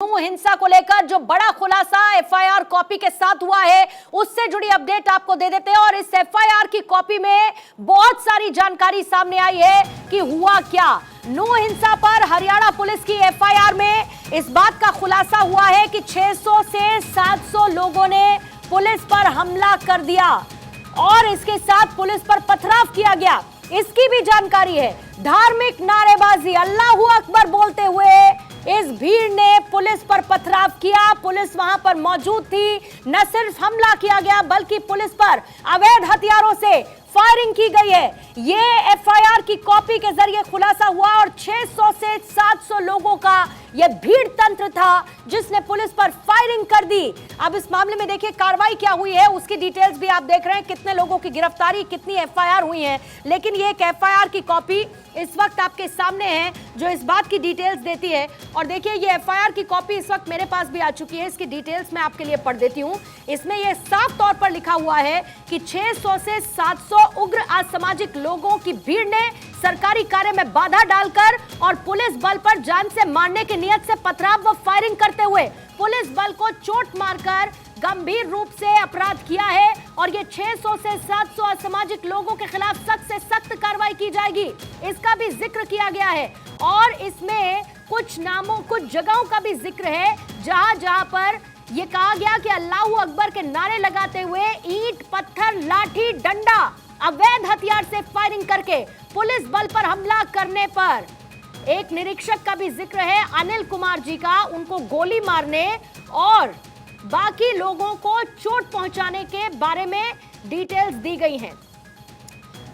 हिंसा को लेकर जो बड़ा खुलासा एफआईआर कॉपी के साथ हुआ है उससे जुड़ी अपडेट आपको दे देते हैं। और इस एफआईआर की कॉपी में बहुत सारी जानकारी सामने आई है कि हुआ क्या। नूह हिंसा पर हरियाणा पुलिस की एफआईआर में इस बात का खुलासा हुआ है कि 600 से 700 लोगों ने पुलिस पर हमला कर दिया और इसके साथ पुलिस पर पथराव किया गया, इसकी भी जानकारी है। धार्मिक नारेबाजी अल्लाहू अकबर बोलते हुए इस भीड़ ने पुलिस पर पथराव किया। पुलिस वहां पर मौजूद थी। न सिर्फ हमला किया गया बल्कि पुलिस पर अवैध हथियारों से फायरिंग की गई है। ये एफआईआर की कॉपी के जरिए खुलासा हुआ और 600 से 700 लोगों का यह भीड़ तंत्र था जिसने पुलिस पर फायरिंग कर दी। अब इस मामले में देखिए कार्रवाई क्या हुई है, उसकी डिटेल्स भी आप देख रहे हैं, कितने लोगों की गिरफ्तारी, कितनी एफआईआर हुई है। लेकिन ये एक एफआईआर की कॉपी इस वक्त आपके सामने है जो इस बात की डिटेल्स देती है। और देखिए ये एफआईआर की कॉपी इस वक्त मेरे पास भी आ चुकी है, इसकी डिटेल्स मैं आपके लिए पढ़ देती हूं। इसमें यह साफ तौर पर लिखा हुआ है कि 600 से 700 उग्र असामाजिक लोगों की भीड़ ने सरकारी कार्य में बाधा डालकर और पुलिस बल पर जान से मारने की नियत से पथराव व फायरिंग करते हुए पुलिस बल को चोट मारकर गंभीर रूप से अपराध किया है। और ये 600 से 700 असामाजिक लोगों के खिलाफ सख्त से सख्त कार्रवाई की जाएगी, इसका भी जिक्र किया गया है। और इसमें कुछ नामों, कुछ जगहों का भी जिक्र है जहां पर यह कहा गया कि अल्लाहू अकबर के नारे लगाते हुए ईंट, पत्थर, लाठी, डंडा, अवैध हथियार से फायरिंग करके पुलिस बल पर हमला करने पर एक निरीक्षक का भी जिक्र है, अनिल कुमार जी का, उनको गोली मारने और बाकी लोगों को चोट पहुंचाने के बारे में डिटेल्स दी गई हैं।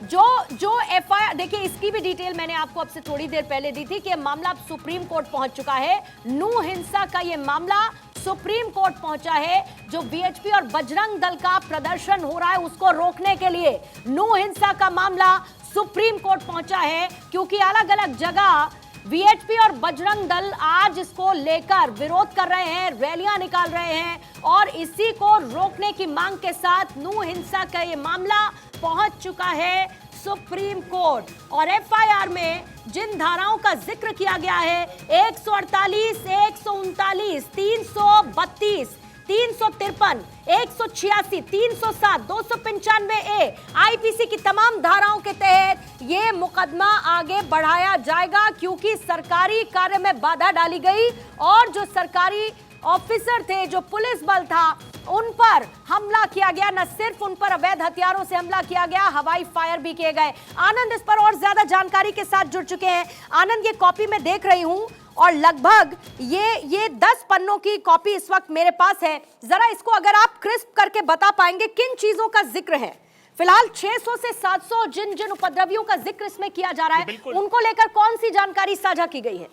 जो एफआईआर देखिए, इसकी भी डिटेल मैंने आपको अब से थोड़ी देर पहले दी थी कि यह मामला अब सुप्रीम कोर्ट पहुंच चुका है। नूह हिंसा का यह मामला सुप्रीम कोर्ट पहुंचा है। जो वीएचपी और बजरंग दल का प्रदर्शन हो रहा है उसको रोकने के लिए नूह हिंसा का मामला सुप्रीम कोर्ट पहुंचा है, क्योंकि अलग अलग जगह वीएचपी और बजरंग दल आज इसको लेकर विरोध कर रहे हैं, रैलियां निकाल रहे हैं और इसी को रोकने की मांग के साथ नूह हिंसा का ये मामला पहुंच चुका है सुप्रीम कोर्ट। और एफआईआर में जिन धाराओं का जिक्र किया गया है 148, 139, 332, 353, 186, 307, 295 ए आईपीसी की तमाम धाराओं के तहत ये मुकदमा आगे बढ़ाया जाएगा, क्योंकि सरकारी कार्य में बाधा डाली गई और जो सरकारी ऑफिसर थे, जो पुलिस बल था, उन पर हमला किया गया। न सिर्फ उन पर अवैध हथियारों से हमला किया गया, हवाई फायर भी किए गए। आनंद इस पर और ज्यादा जानकारी के साथ जुड़ चुके हैं। आनंद, ये कॉपी मैं देख रही हूं और लगभग ये 10 पन्नों की कॉपी इस वक्त मेरे पास है। जरा इसको अगर आप क्रिस्प करके बता पाएंगे किन चीजों का जिक्र है। फिलहाल 600 से 700 जिन जिन उपद्रवियों का जिक्र इसमें किया जा रहा है उनको लेकर कौन सी जानकारी साझा की गई है?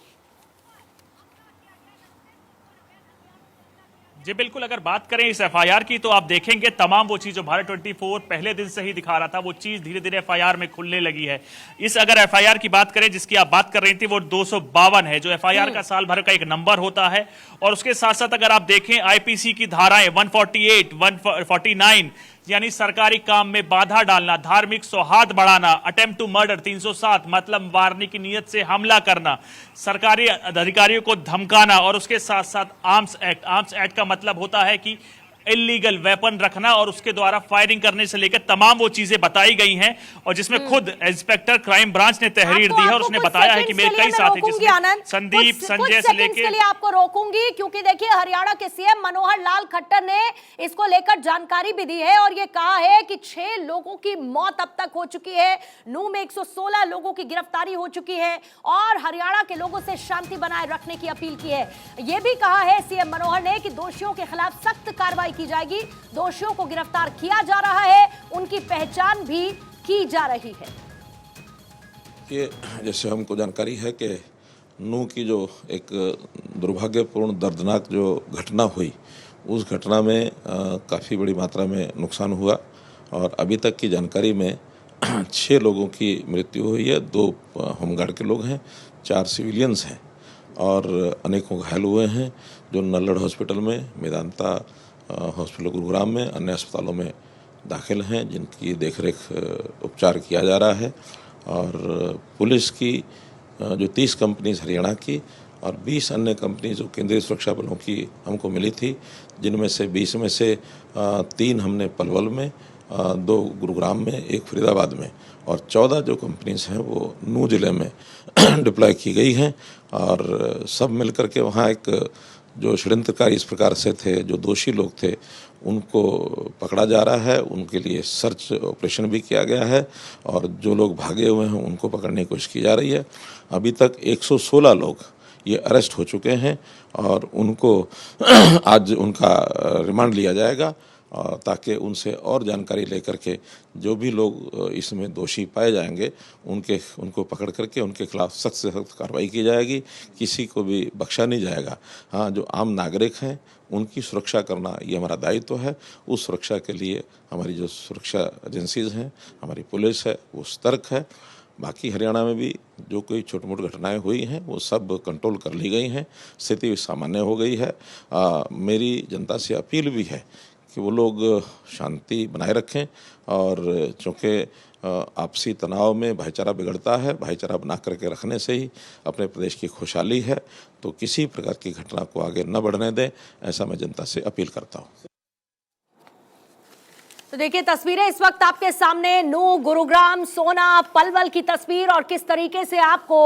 जी बिल्कुल, अगर बात करें इस एफआईआर की तो आप देखेंगे तमाम वो चीज जो भारत 24 पहले दिन से ही दिखा रहा था वो चीज धीरे धीरे एफआईआर में खुलने लगी है। इस अगर एफआईआर की बात करें जिसकी आप बात कर रही थी वो 252 है, जो एफआईआर का साल भर का एक नंबर होता है। और उसके साथ साथ अगर आप देखें आईपीसी की धाराएं 148, 149 यानी सरकारी काम में बाधा डालना, धार्मिक सौहार्द बढ़ाना, अटेम्प्ट टू मर्डर 307 मतलब मारने की नियत से हमला करना, सरकारी अधिकारियों को धमकाना और उसके साथ साथ आर्म्स एक्ट का मतलब होता है कि इलीगल वेपन रखना और उसके द्वारा फायरिंग करने से लेकर तमाम वो चीजें बताई गई हैं। और जिसमें खुद इंस्पेक्टर क्राइम ब्रांच ने तहरीर दी है और उसने बताया है कि मेरे कई साथी जिसमें संदीप, संजय से लेकर आपको रोकूंगी, क्योंकि देखिए हरियाणा के सीएम मनोहर लाल खट्टर ने इसको लेकर जानकारी भी दी है और ये कहा है कि 6 लोगों की मौत अब तक हो चुकी है, नूह में 116 लोगों की गिरफ्तारी हो चुकी है और हरियाणा के लोगों से शांति बनाए रखने की अपील की है। यह भी कहा है सीएम मनोहर ने कि दोषियों के खिलाफ सख्त कार्रवाई की जाएगी, दोषियों को गिरफ्तार किया जा रहा है, उनकी पहचान भी की जा रही है। ये जैसे हमको जानकारी है कि नूह की जो एक दुर्भाग्यपूर्ण दर्दनाक जो घटना हुई उस घटना में काफ़ी बड़ी मात्रा में नुकसान हुआ और अभी तक की जानकारी में 6 लोगों की मृत्यु हुई है, 2 होमगार्ड के लोग हैं, 4 सिविलियंस हैं और अनेकों घायल हुए हैं जो नल्लड़ हॉस्पिटल में, मेदांता हॉस्पिटल गुरुग्राम में, अन्य अस्पतालों में दाखिल हैं जिनकी देखरेख उपचार किया जा रहा है। और पुलिस की जो 30 कंपनीज हरियाणा की और 20 अन्य कंपनी जो केंद्रीय सुरक्षा बलों की हमको मिली थी, जिनमें से 20 में से 3 हमने पलवल में, 2 गुरुग्राम में, 1 फरीदाबाद में, और 14 जो कंपनीज हैं वो नूह जिले में डिप्लॉय की गई हैं। और सब मिलकर के वहाँ एक जो षड्यंत्रकारी इस प्रकार से थे, जो दोषी लोग थे, उनको पकड़ा जा रहा है। उनके लिए सर्च ऑपरेशन भी किया गया है और जो लोग भागे हुए हैं उनको पकड़ने की कोशिश की जा रही है। अभी तक 116 लोग ये अरेस्ट हो चुके हैं और उनको आज उनका रिमांड लिया जाएगा ताकि उनसे और जानकारी लेकर के जो भी लोग इसमें दोषी पाए जाएंगे उनको पकड़ करके उनके खिलाफ सख्त से सख्त कार्रवाई की जाएगी। किसी को भी बख्शा नहीं जाएगा। हाँ, जो आम नागरिक हैं उनकी सुरक्षा करना ये हमारा दायित्व है। उस सुरक्षा के लिए हमारी जो सुरक्षा एजेंसीज हैं, हमारी पुलिस है, वो सतर्क है। बाकी हरियाणा में भी जो कोई छोटी मोटी घटनाएं हुई हैं वो सब कंट्रोल कर ली गई हैं, स्थिति सामान्य हो गई है। मेरी जनता से अपील भी है कि वो लोग शांति बनाए रखें और चूँकि आपसी तनाव में भाईचारा बिगड़ता है, भाईचारा बना करके रखने से ही अपने प्रदेश की खुशहाली है, तो किसी प्रकार की घटना को आगे न बढ़ने दें, ऐसा मैं जनता से अपील करता हूँ। तो देखिए तस्वीरें इस वक्त आपके सामने, नूह, गुरुग्राम, सोना, पलवल की तस्वीर, और किस तरीके से आपको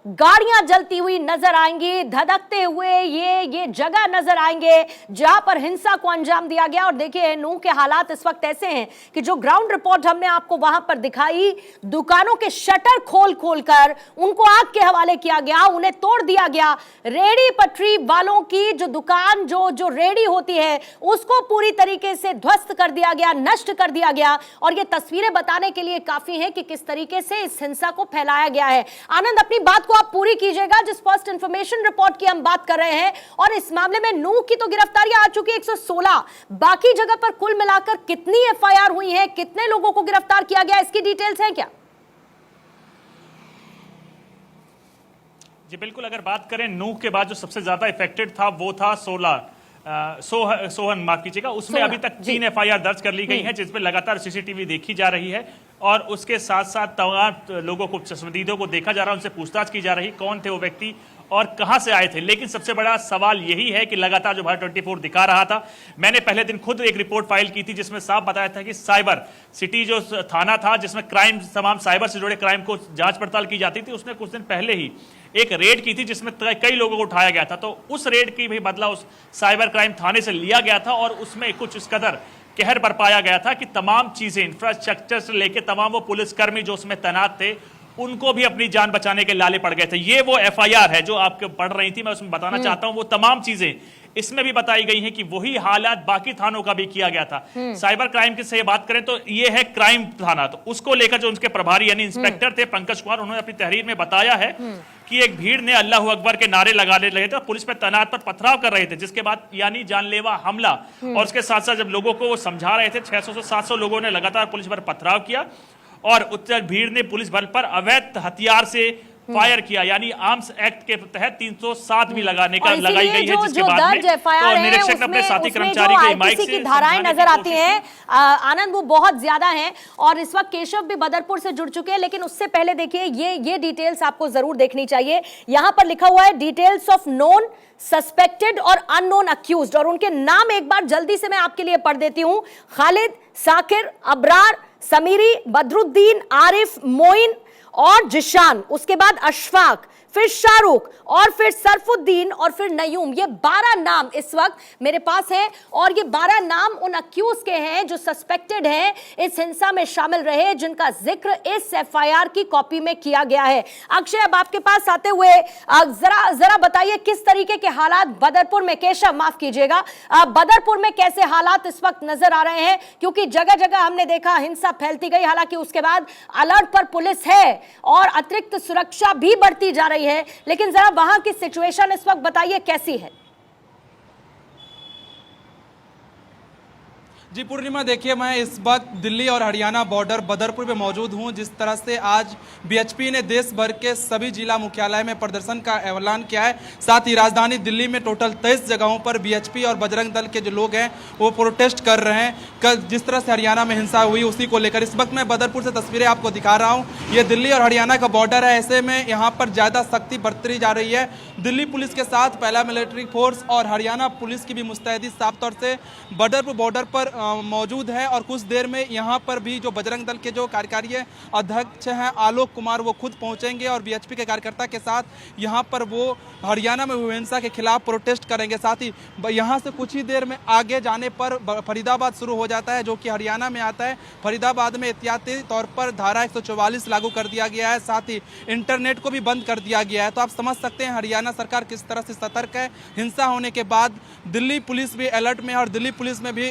गाड़ियां जलती हुई नजर आएंगी, धधकते हुए ये जगह नजर आएंगे जहां पर हिंसा को अंजाम दिया गया। और देखिए नूह के हालात इस वक्त ऐसे हैं कि जो ग्राउंड रिपोर्ट हमने आपको वहां पर दिखाई, दुकानों के शटर खोल कर उनको आग के हवाले किया गया, उन्हें तोड़ दिया गया। रेहड़ी पटरी वालों की जो दुकान, जो रेहड़ी होती है, उसको पूरी तरीके से ध्वस्त कर दिया गया, नष्ट कर दिया गया। और ये तस्वीरें बताने के लिए काफी हैं कि किस तरीके से इस हिंसा को फैलाया गया है। आनंद, अपनी बात को आप पूरी कीजिएगा। जिस फर्स्ट इंफॉर्मेशन रिपोर्ट की हम बात कर रहे हैं, और इस मामले में नूह की तो गिरफ्तारियां आ चुकी 116, बाकी जगह पर कुल मिलाकर कितनी एफआईआर हुई है, कितने लोगों को गिरफ्तार किया गया, इसकी डिटेल्स हैं क्या? जी बिल्कुल, अगर बात करें नूह के बाद जो सबसे ज्यादा इफेक्टेड था वो था सोहन, माफ कीजिएगा, उसमें अभी तक 3 एफआईआर दर्ज कर ली गई है, जिसमें लगातार सीसीटीवी देखी जा रही है और उसके साथ साथ तमाम लोगों को, चश्मदीदों को देखा जा रहा है, उनसे पूछताछ की जा रही, कौन थे वो व्यक्ति और कहां से आए थे। लेकिन सबसे बड़ा सवाल यही है कि लगातार जो भारत 24 दिखा रहा था, मैंने पहले दिन खुद एक रिपोर्ट फाइल की थी जिसमें साफ बताया था कि साइबर सिटी जो थाना था जिसमें क्राइम, तमाम साइबर से जुड़े क्राइम को जांच पड़ताल की जाती थी, उसने कुछ दिन पहले ही एक रेड की थी जिसमें कई लोगों को उठाया गया था। तो उस रेड की भी बदला उस साइबर क्राइम थाने से लिया गया था और उसमें कुछ इस कदर कहर बरपाया गया था कि तमाम चीजें, इंफ्रास्ट्रक्चर से लेकर तमाम वो पुलिसकर्मी जो उसमें तैनात थे, उनको भी अपनी जान बचाने के लाले पड़ गए थे। ये वो एफआईआर है जो आपको पढ़ रही थी, मैं उसमें बताना चाहता हूं, वो तमाम चीजें इसमें भी बताई गई हैं कि वही हालात बाकी थानों का भी किया गया था। साइबर क्राइम की से बात करें तो ये है क्राइम थाना, तो उसको लेकर जो उनके प्रभारी यानी इंस्पेक्टर थे पंकज कुमार, उन्होंने अपनी तहरीर में बताया है कि एक भीड़ ने अल्लाह अकबर के नारे लगाने लगे थे, पुलिस पर तैनात पर पथराव कर रहे थे, जिसके बाद यानी जानलेवा हमला, और उसके साथ साथ जब लोगों को वो समझा रहे थे, 600 से 700 लोगों ने लगातार पुलिस पर पथराव किया और उत्तर भीड़ ने पुलिस बल पर अवैध हथियार से फायर किया, यानी आर्म्स एक्ट के तहत 307 भी लगाई गई है, जिसके बाद में तो निरीक्षक ने अपने साथी कर्मचारी को माइक से धाराएं नजर आती हैं आनंद, वो बहुत ज्यादा हैं। और इस वक्त केशव भी बदरपुर से जुड़ चुके हैं, लेकिन उससे पहले देखिए ये डिटेल्स आपको जरूर देखनी चाहिए। यहां पर लिखा हुआ है डिटेल्स ऑफ नोन, सस्पेक्टेड और अननोन अक्यूज्ड, और उनके नाम एक बार जल्दी से मैं आपके लिए पढ़ देती हूं। खालिद, साकिर, अबरार, समीरी, बदरुद्दीन, आरिफ, मोइन और जिशान, उसके बाद अशफाक, फिर शाहरुख और फिर सरफुद्दीन और फिर नयूम। ये 12 नाम इस वक्त मेरे पास हैं और ये 12 नाम उन अक्यूज के हैं जो सस्पेक्टेड हैं, इस हिंसा में शामिल रहे, जिनका जिक्र इस एफआईआर की कॉपी में किया गया है। अक्षय, अब आपके पास आते हुए जरा बताइए किस तरीके के हालात बदरपुर में, केशव माफ कीजिएगा, बदरपुर में कैसे हालात इस वक्त नजर आ रहे हैं, क्योंकि जगह जगह हमने देखा हिंसा फैलती गई, हालांकि उसके बाद अलर्ट पर पुलिस है और अतिरिक्त सुरक्षा भी बढ़ती जा रही है, लेकिन जरा वहां की सिचुएशन इस वक्त बताइए कैसी है। जी पूर्णिमा, देखिए मैं इस वक्त दिल्ली और हरियाणा बॉर्डर बदरपुर में मौजूद हूं। जिस तरह से आज बीएचपी ने देश भर के सभी जिला मुख्यालय में प्रदर्शन का ऐलान किया है, साथ ही राजधानी दिल्ली में टोटल 23 जगहों पर बीएचपी और बजरंग दल के जो लोग हैं वो प्रोटेस्ट कर रहे हैं। कल जिस तरह से हरियाणा में हिंसा हुई उसी को लेकर इस वक्त मैं बदरपुर से तस्वीरें आपको दिखा रहा हूँ। ये दिल्ली और हरियाणा का बॉर्डर है, ऐसे में यहाँ पर ज़्यादा सख्ती बरती जा रही है। दिल्ली पुलिस के साथ पैरामिलिट्री फोर्स और हरियाणा पुलिस की भी मुस्तैदी साफ तौर से बदरपुर बॉर्डर पर मौजूद है। और कुछ देर में यहाँ पर भी जो बजरंग दल के जो कार्यकारी अध्यक्ष हैं आलोक कुमार, वो खुद पहुँचेंगे और बीएचपी के कार्यकर्ता के साथ यहाँ पर वो हरियाणा में हुई हिंसा के खिलाफ प्रोटेस्ट करेंगे। साथ ही यहाँ से कुछ ही देर में आगे जाने पर फरीदाबाद शुरू हो जाता है, जो कि हरियाणा में आता है। फरीदाबाद में एहतियाती तौर पर धारा 144 लागू कर दिया गया है, साथ ही इंटरनेट को भी बंद कर दिया गया है। तो आप समझ सकते हैं हरियाणा सरकार किस तरह से सतर्क है। हिंसा होने के बाद दिल्ली पुलिस भी अलर्ट में है और दिल्ली पुलिस में भी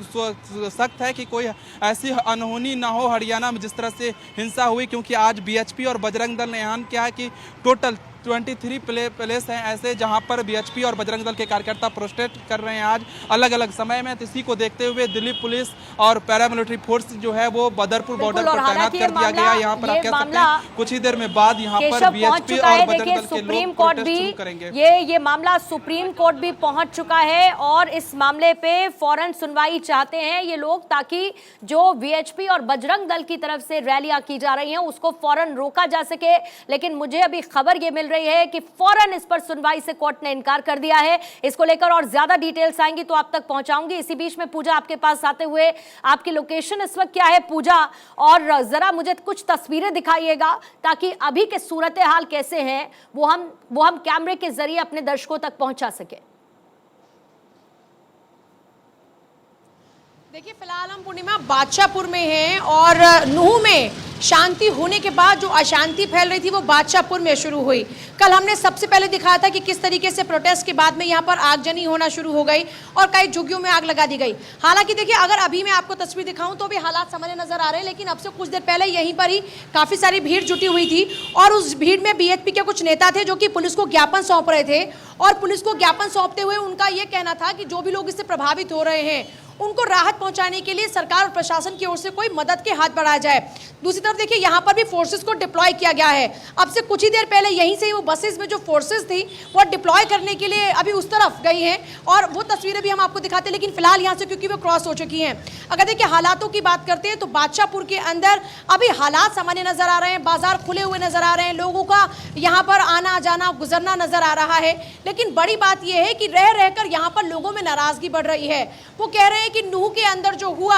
सख्त है कि कोई ऐसी अनहोनी ना हो हरियाणा में जिस तरह से हिंसा हुई, क्योंकि आज बीएचपी और बजरंग दल ने ऐलान किया है कि टोटल 23 प्लेस हैं ऐसे जहां पर बीएचपी और बजरंग दल के कार्यकर्ता प्रोटेस्ट कर रहे हैं आज अलग अलग समय में। तो इसी को देखते हुए दिल्ली पुलिस और पैरामिलिट्री फोर्स जो है वो बदरपुर बॉर्डर पर तैनात कर दिया गया। यहाँ पर आप कह सकते हैं कुछ ही देर में बाद यहाँ पर बीएचपी और बजरंग दल के लोग प्रोटेस्ट शुरू करेंगे। ये मामला सुप्रीम कोर्ट भी पहुंच चुका है और इस मामले पे फौरन सुनवाई चाहते हैं ये लोग, ताकि जो बीएचपी और बजरंग दल की तरफ से रैलियां की जा रही हैं उसको फौरन रोका जा सके। लेकिन मुझे अभी खबर ये मिल रही है कि फौरन इस पर सुनवाई से कोर्ट ने इनकार कर दिया है। इसको लेकर और ज्यादा डिटेल्स आएंगी तो आप तक पहुंचाऊंगी। इसी बीच में पूजा, आपके पास आते हुए आपकी लोकेशन इस वक्त क्या है पूजा, और जरा मुझे कुछ तस्वीरें दिखाइएगा ताकि अभी के सूरत हाल कैसे हैं वो हम कैमरे के जरिए अपने दर्शकों तक पहुंचा सके। देखिए फिलहाल हम पूर्णिमा बादशाहपुर में हैं और नूह में शांति होने के बाद जो अशांति फैल रही थी वो बादशाहपुर में शुरू हुई। कल हमने सबसे पहले दिखाया था कि किस तरीके से प्रोटेस्ट के बाद में यहाँ पर आगजनी होना शुरू हो गई और कई झुग्गियों में आग लगा दी गई। हालांकि देखिए अगर अभी मैं आपको तस्वीर दिखाऊं तो भी हालात सामान्य नजर आ रहे हैं, लेकिन अब से कुछ देर पहले यहीं पर ही काफी सारी भीड़ जुटी हुई थी और उस भीड़ में बीएचपी के कुछ नेता थे जो कि पुलिस को ज्ञापन सौंप रहे थे। और पुलिस को ज्ञापन सौंपते हुए उनका यह कहना था कि जो भी लोग इससे प्रभावित हो रहे हैं उनको राहत पहुंचाने के लिए सरकार और प्रशासन की ओर से कोई मदद के हाथ बढ़ाया जाए। दूसरी तरफ देखिए यहाँ पर भी फोर्सेस को डिप्लॉय किया गया है। अब से कुछ ही देर पहले यहीं से वो बसेस में जो फोर्सेस थी वो डिप्लॉय करने के लिए अभी उस तरफ गई हैं और वो तस्वीरें भी हम आपको दिखाते हैं, लेकिन फिलहाल यहाँ से क्योंकि वो क्रॉस हो चुकी हैं। अगर देखिए हालातों की बात करते हैं तो बादशाहपुर के अंदर अभी हालात सामान्य नजर आ रहे हैं, बाजार खुले हुए नजर आ रहे हैं, लोगों का यहाँ पर आना जाना गुजरना नजर आ रहा है। लेकिन बड़ी बात यह है कि रह रहकर यहाँ पर लोगों में नाराजगी बढ़ रही है। वो कह रहे हैं कि नूह के अंदर जो हुआ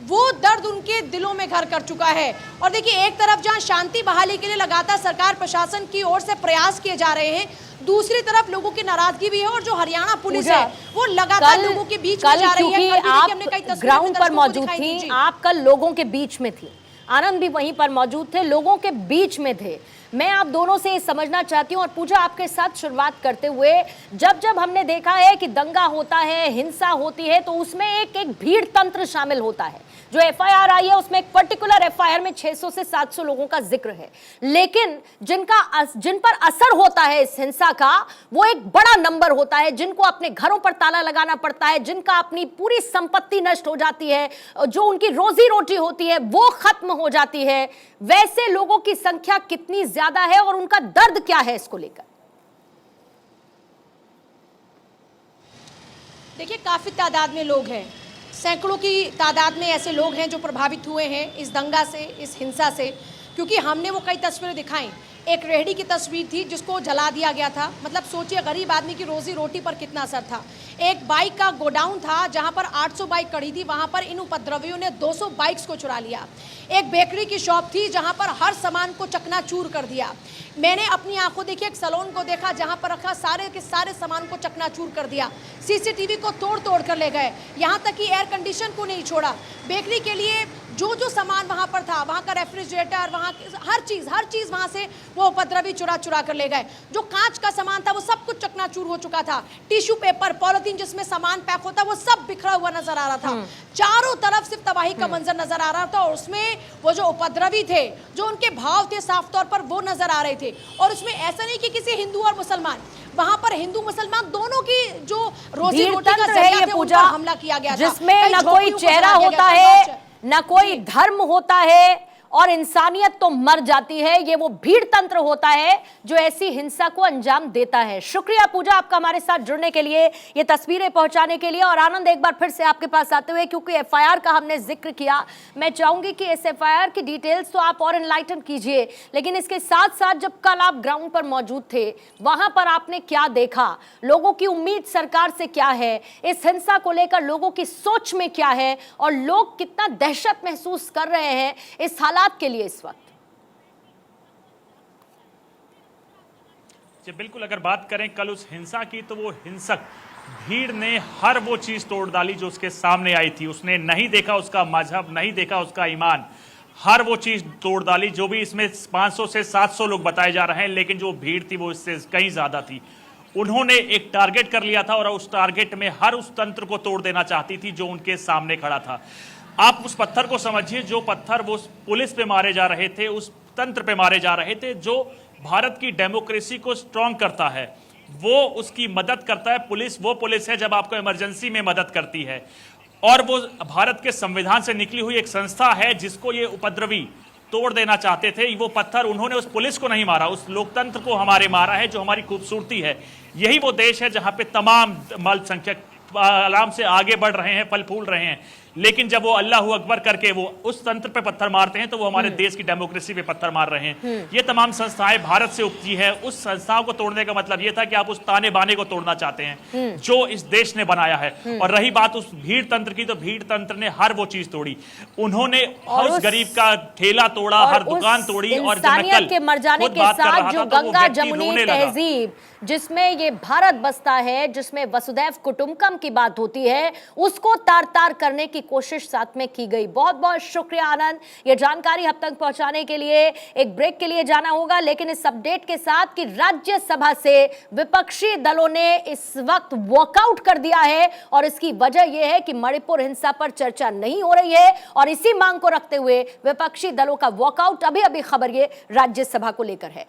वो दर्द उनके दिलों में घर कर चुका है। और देखिए एक तरफ जहां शांति बहाली के लिए लगातार सरकार प्रशासन की ओर से प्रयास किए जा रहे हैं, दूसरी तरफ लोगों की नाराजगी भी है और जो हरियाणा पुलिस है वो लगातार लोगों के बीच में जा रही है। आप ग्राउंड पर मौजूद थी, आप कल लोगों के बीच में थी, आनंद भी वहीं पर मौजूद थे, लोगों के बीच में थे। मैं आप दोनों से समझना चाहती हूं और पूजा आपके साथ शुरुआत करते हुए, जब हमने देखा है कि दंगा होता है, हिंसा होती है, तो उसमें एक भीड़ तंत्र शामिल होता है। जो एफआईआर आई है उसमें एक पर्टिकुलर एफआईआर में 600 से 700 लोगों का जिक्र है, लेकिन जिन पर असर होता है इस हिंसा का वो एक बड़ा नंबर होता है, जिनको अपने घरों पर ताला लगाना पड़ता है, जिनका अपनी पूरी संपत्ति नष्ट हो जाती है, जो उनकी रोजी रोटी होती है वो खत्म हो जाती है। वैसे लोगों की संख्या कितनी ज्यादा है और उनका दर्द क्या है इसको लेकर? देखिए काफी तादाद में लोग हैं, सैकड़ों की तादाद में ऐसे लोग हैं जो प्रभावित हुए हैं इस दंगा से, इस हिंसा से। क्योंकि हमने वो कई तस्वीरें दिखाई, एक रेहड़ी की तस्वीर थी जिसको जला दिया गया था। मतलब सोचिए गरीब आदमी की रोजी रोटी पर कितना असर था। एक बाइक का गोडाउन था जहां पर 800 बाइक खड़ी थी, वहां पर इन उपद्रवियों ने 200 बाइक्स को चुरा लिया। एक बेकरी की शॉप थी जहां पर हर सामान को चकनाचूर कर दिया। मैंने अपनी आंखों देखी एक सैलून को देखा जहां पर रखा सारे के सारे सामान को चकनाचूर कर दिया। सीसीटीवी को तोड़ तोड़ कर ले गए, यहाँ तक कि एयर कंडीशन को नहीं छोड़ा। बेकरी के लिए जो जो सामान वहां पर था, वहां का रेफ्रिजरेटर, वहां हर चीज वहां से वो उपद्रवी चुरा कर ले गए। जो कांच का सामान था वो सब कुछ चकनाचूर हो चुका था। टिश्यू पेपर, पॉलिथीन जिसमें सामान पैक होता वो सब बिखरा हुआ नजर आ रहा था। चारों तरफ सिर्फ तबाही का मंजर नजर आ रहा था और उसमें वो जो उपद्रवी थे, जो उनके भाव थे साफ तौर पर वो नजर आ रहे थे। और उसमें ऐसा नहीं कि किसी हिंदू और मुसलमान, वहां पर हिंदू मुसलमान दोनों की जो रोजी भीड़ रोटी का तंत्र जरिया है ये थे, उन पूजा, पर हमला किया गया था। जिसमें कई न कोई झोपड़ियों को चेहरा जला दिया होता गया था। है, न कोई धर्म होता है, और इंसानियत तो मर जाती है। ये वो भीड़ तंत्र होता है जो ऐसी हिंसा को अंजाम देता है। शुक्रिया पूजा आपका हमारे साथ जुड़ने के लिए, ये तस्वीरें पहुंचाने के लिए। और आनंद, एक बार फिर से आपके पास आते हुए, क्योंकि एफआईआर का हमने जिक्र किया, मैं चाहूंगी कि इस एफआईआर की डिटेल्स तो आप और एनलाइटन कीजिए, लेकिन इसके साथ साथ जब कल आप ग्राउंड पर मौजूद थे, वहां पर आपने क्या देखा, लोगों की उम्मीद सरकार से क्या है, इस हिंसा को लेकर लोगों की सोच में क्या है, और लोग कितना दहशत महसूस कर रहे हैं इस हालात के लिए इस वक्त। जी बिल्कुल, अगर बात करें कल उस हिंसा की, तो वो हिंसक भीड़ ने हर वो चीज तोड़ डाली जो उसके सामने आई थी। उसने नहीं देखा उसका मजहब, नहीं देखा उसका ईमान, हर वो चीज तोड़ डाली। जो भी इसमें 500 से 700 लोग बताए जा रहे हैं, लेकिन जो भीड़ थी वो इससे कहीं ज्यादा थी। उन्होंने एक टारगेट कर लिया था और उस टारगेट में हर उस तंत्र को तोड़ देना चाहती थी जो उनके सामने खड़ा था। आप उस पत्थर को समझिए, जो पत्थर वो पुलिस पे मारे जा रहे थे, उस तंत्र पे मारे जा रहे थे जो भारत की डेमोक्रेसी को स्ट्रांग करता है, वो उसकी मदद करता है। पुलिस वो पुलिस है जब आपको इमरजेंसी में मदद करती है, और वो भारत के संविधान से निकली हुई एक संस्था है जिसको ये उपद्रवी तोड़ देना चाहते थे। वो पत्थर उन्होंने उस पुलिस को नहीं मारा, उस लोकतंत्र को हमारे मारा है, जो हमारी खूबसूरती है। यही वो देश है जहां पे तमाम अल्पसंख्यक आराम से आगे बढ़ रहे हैं, फल फूल रहे हैं। लेकिन जब वो अल्लाह अकबर करके वो उस तंत्र पे पत्थर मारते हैं, तो वो हमारे देश की डेमोक्रेसी पे पत्थर मार रहे हैं। ये तमाम संस्थाएं भारत से उपजी है। उस संस्थाओं को तोड़ने का मतलब ये था कि आप उस ताने बाने को तोड़ना चाहते हैं जो इस देश ने बनाया है। और रही बात उस भीड़ तंत्र की, तो भीड़ तंत्र ने हर वो चीज तोड़ी। उन्होंने हर गरीब का ठेला तोड़ा, हर दुकान तोड़ी। और इंसानियत के मर जाने के साथ जो गंगा जमुनी तहजीब, जिसमें ये भारत बसता है, जिसमें वसुदैव कुटुंबकम की बात होती है, उसको तार तार करने की कोशिश साथ में की गई। बहुत बहुत शुक्रिया आनंद, ये जानकारी हम तक पहुंचाने के लिए। एक ब्रेक के लिए जाना होगा, लेकिन इस अपडेट के साथ कि राज्यसभा से विपक्षी दलों ने इस वक्त वॉकआउट कर दिया है, और इसकी वजह यह है कि मणिपुर हिंसा पर चर्चा नहीं हो रही है, और इसी मांग को रखते हुए विपक्षी दलों का वॉकआउट, अभी अभी खबर ये राज्यसभा को लेकर है।